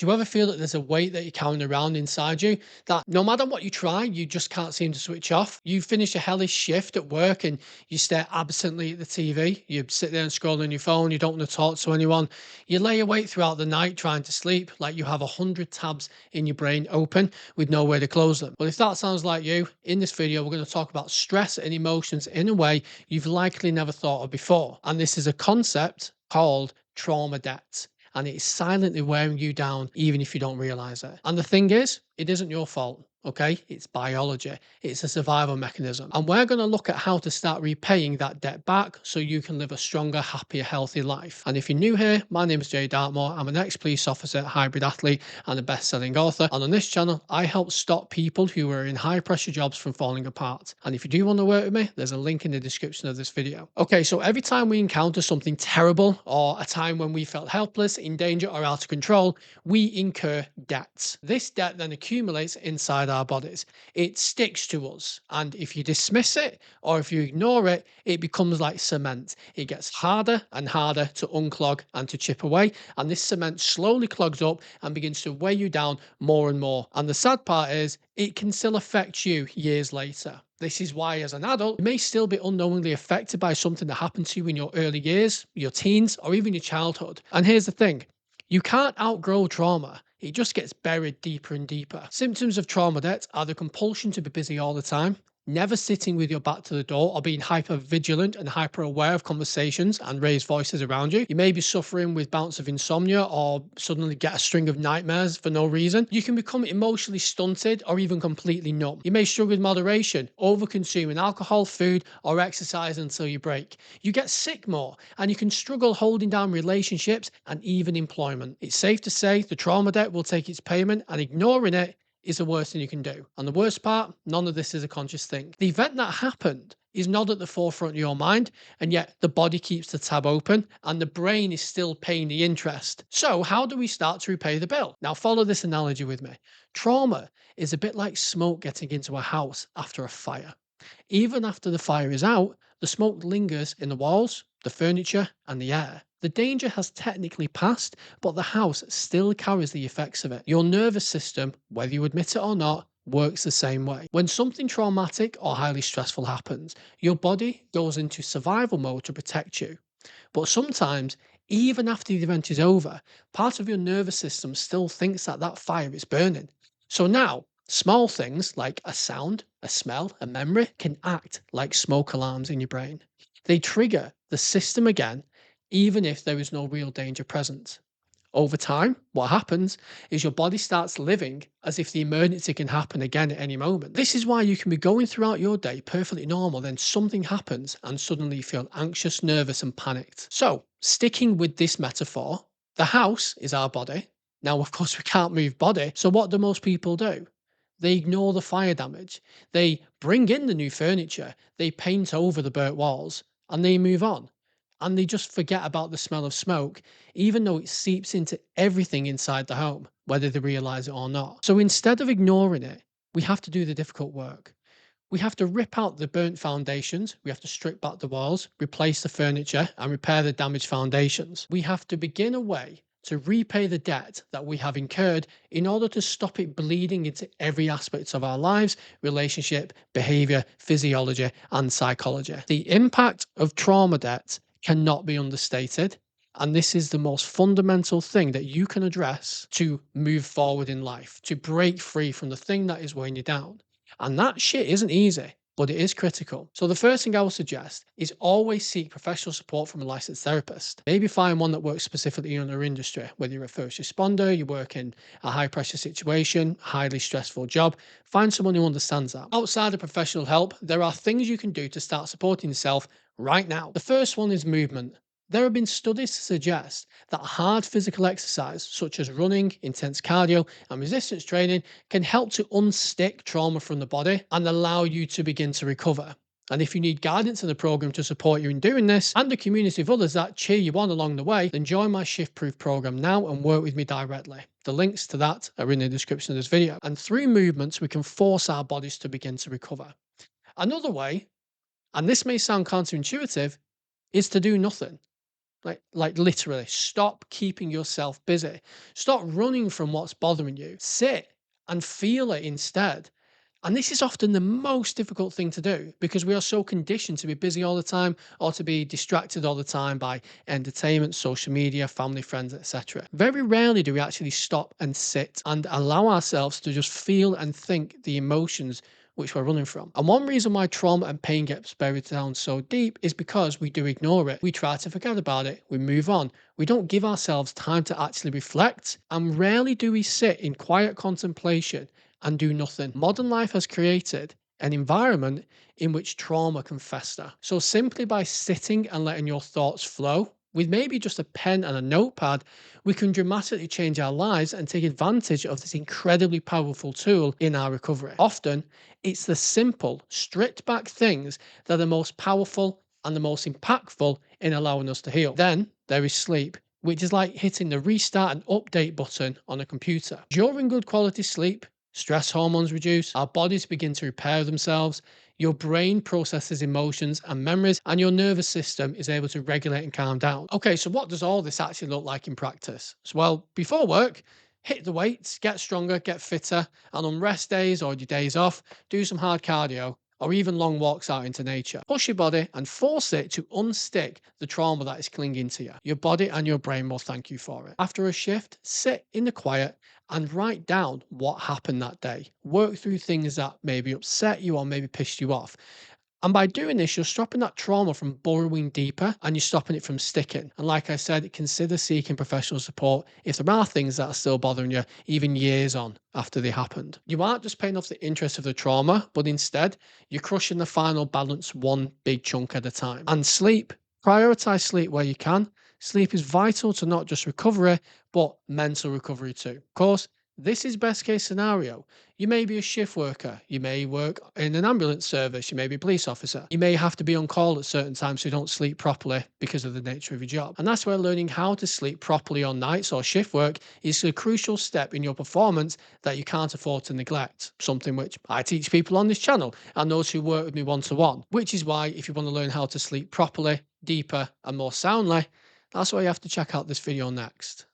Do you ever feel that there's a weight that you're carrying around inside you that no matter what you try, you just can't seem to switch off? You finish a hellish shift at work and you stare absently at the TV. You sit there and scroll on your phone. You don't want to talk to anyone. You lay awake throughout the night trying to sleep like you have 100 tabs in your brain open with nowhere to close them. Well, if that sounds like you, in this video, we're going to talk about stress and emotions in a way you've likely never thought of before. And this is a concept called trauma debt, and it's silently wearing you down even if you don't realize it. And the thing is, it isn't your fault. Okay, it's biology, it's a survival mechanism. And we're going to look at how to start repaying that debt back so you can live a stronger, happier, healthy life. And if you're new here, my name is Jay Dartmoor. I'm an ex police officer, hybrid athlete, and a best selling author. And on this channel, I help stop people who are in high pressure jobs from falling apart. And if you do want to work with me, there's a link in the description of this video. Okay, so every time we encounter something terrible or a time when we felt helpless, in danger, or out of control, we incur debts. This debt then accumulates inside our bodies. It sticks to us. And if you dismiss it or if you ignore it, it becomes like cement. It gets harder and harder to unclog and to chip away. And this cement slowly clogs up and begins to weigh you down more and more. And the sad part is, it can still affect you years later. This is why, as an adult, you may still be unknowingly affected by something that happened to you in your early years, your teens, or even your childhood. And here's the thing, you can't outgrow trauma. It just gets buried deeper and deeper. Symptoms of trauma debt are the compulsion to be busy all the time, never sitting with your back to the door or being hyper vigilant and hyper aware of conversations and raised voices around you. You may be suffering with bouts of insomnia or suddenly get a string of nightmares for no reason. You can become emotionally stunted or even completely numb. You may struggle with moderation, over consuming alcohol, food, or exercise until you break. You get sick more and you can struggle holding down relationships and even employment. It's safe to say the trauma debt will take its payment, and ignoring it is the worst thing you can do. And the worst part, none of this is a conscious thing. The event that happened is not at the forefront of your mind, and yet the body keeps the tab open and the brain is still paying the interest. So, how do we start to repay the bill? Now, follow this analogy with me. Trauma is a bit like smoke getting into a house after a fire. Even after the fire is out, the smoke lingers in the walls, the furniture, and the air. The danger has technically passed, but the house still carries the effects of it. Your nervous system, whether you admit it or not, works the same way. When something traumatic or highly stressful happens, your body goes into survival mode to protect you. But sometimes, even after the event is over, part of your nervous system still thinks that that fire is burning. So now, small things like a sound, a smell, a memory can act like smoke alarms in your brain. They trigger the system again, even if there is no real danger present. Over time, what happens is your body starts living as if the emergency can happen again at any moment. This is why you can be going throughout your day perfectly normal, then something happens and suddenly you feel anxious, nervous, and panicked. So, sticking with this metaphor, the house is our body. Now, of course, we can't move body. So, what do most people do? They ignore the fire damage. They bring in the new furniture. They paint over the burnt walls and they move on. And they just forget about the smell of smoke, even though it seeps into everything inside the home, whether they realize it or not. So instead of ignoring it, we have to do the difficult work. We have to rip out the burnt foundations, we have to strip back the walls, replace the furniture, and repair the damaged foundations. We have to begin a way to repay the debt that we have incurred in order to stop it bleeding into every aspect of our lives, relationship, behavior, physiology, and psychology. The impact of trauma debt cannot be understated. And this is the most fundamental thing that you can address to move forward in life, to break free from the thing that is weighing you down. And that shit isn't easy, but it is critical. So the first thing I will suggest is always seek professional support from a licensed therapist. Maybe find one that works specifically in your industry, whether you're a first responder, you work in a high pressure situation, highly stressful job. Find someone who understands that. Outside of professional help, there are things you can do to start supporting yourself right now. The first one is movement. There have been studies to suggest that hard physical exercise, such as running, intense cardio, and resistance training, can help to unstick trauma from the body and allow you to begin to recover. And if you need guidance in a program to support you in doing this, and a community of others that cheer you on along the way, then join my Shift Proof program now and work with me directly. The links to that are in the description of this video. And through movements, we can force our bodies to begin to recover. Another way, and this may sound counterintuitive, is to do nothing. Like literally, stop keeping yourself busy. Stop running from what's bothering you. Sit and feel it instead. And this is often the most difficult thing to do because we are so conditioned to be busy all the time or to be distracted all the time by entertainment, social media, family, friends, etc. Very rarely do we actually stop and sit and allow ourselves to just feel and think the emotions which we're running from. And one reason why trauma and pain gets buried down so deep is because we do ignore it. We try to forget about it. We move on. We don't give ourselves time to actually reflect. And rarely do we sit in quiet contemplation and do nothing. Modern life has created an environment in which trauma can fester. So simply by sitting and letting your thoughts flow, with maybe just a pen and a notepad, we can dramatically change our lives and take advantage of this incredibly powerful tool in our recovery. Often, it's the simple, stripped back things that are most powerful and the most impactful in allowing us to heal. Then there is sleep, which is like hitting the restart and update button on a computer. During good quality sleep, stress hormones reduce, our bodies begin to repair themselves, your brain processes emotions and memories, and your nervous system is able to regulate and calm down. Okay, so what does all this actually look like in practice? So, well, before work, hit the weights, get stronger, get fitter, and on rest days or your days off, do some hard cardio or even long walks out into nature. Push your body and force it to unstick the trauma that is clinging to you. Your body and your brain will thank you for it. After a shift, sit in the quiet and write down what happened that day. Work through things that maybe upset you or maybe pissed you off. And by doing this, you're stopping that trauma from burrowing deeper and you're stopping it from sticking. And like I said, consider seeking professional support if there are things that are still bothering you, even years on after they happened. You aren't just paying off the interest of the trauma, but instead, you're crushing the final balance one big chunk at a time. And sleep, prioritize sleep where you can. Sleep is vital to not just recovery, but mental recovery too. Of course, this is best case scenario. You may be a shift worker. You may work in an ambulance service. You may be a police officer. You may have to be on call at certain times so you don't sleep properly because of the nature of your job. And that's where learning how to sleep properly on nights or shift work is a crucial step in your performance that you can't afford to neglect. Something which I teach people on this channel and those who work with me one to one. Which is why if you want to learn how to sleep properly, deeper, and more soundly, that's why you have to check out this video next.